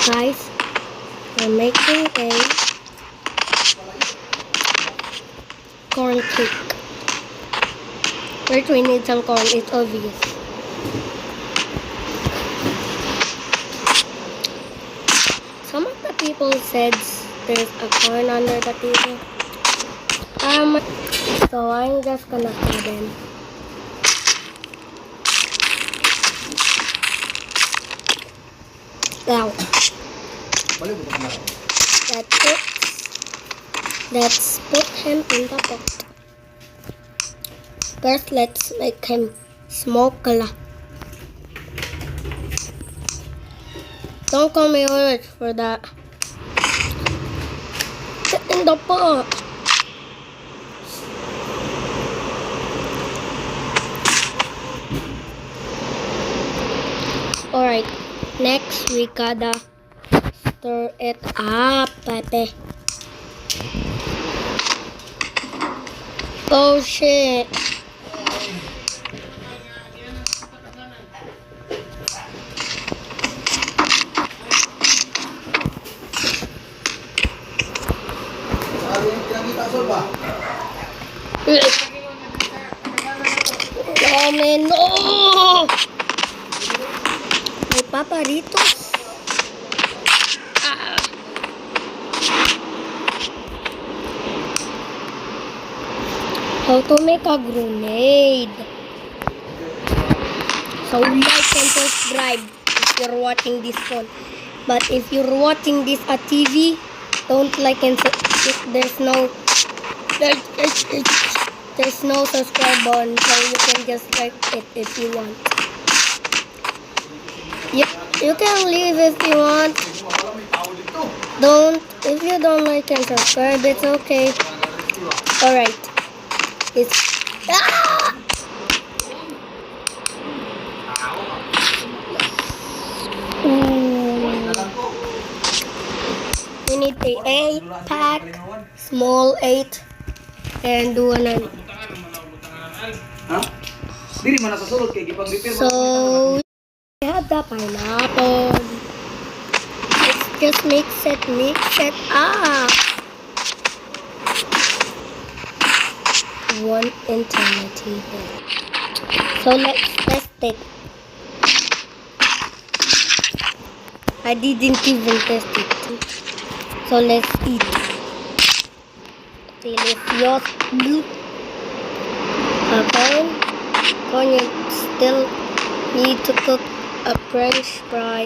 Guys, we're making a corn cake. First, we need some corn. It's obvious. Some of the people said there's a corn under the table. So I'm just gonna put them. Now, that's it. Let's put him in the pot. First, let's make him smoke a lot. Don't call me rich for that. Get in the pot. Alright, next we gotta stir it up, Pepe. Oh shit. Oh man, no! May paparitos. How to make a grenade. So like and subscribe if you're watching this one. But if you're watching this at TV, don't like and subscribe. There's no subscribe button, so you can just like it if you want. You can leave if you want. If you don't like and subscribe, it's okay. Alright. We need the 8-pack, small 8, and do another. So we have the pineapple. Let's just mix it up. One eternity. So let's test it. I didn't even test it. So let's eat. Delicious. Corn, you still need to cook a French fry.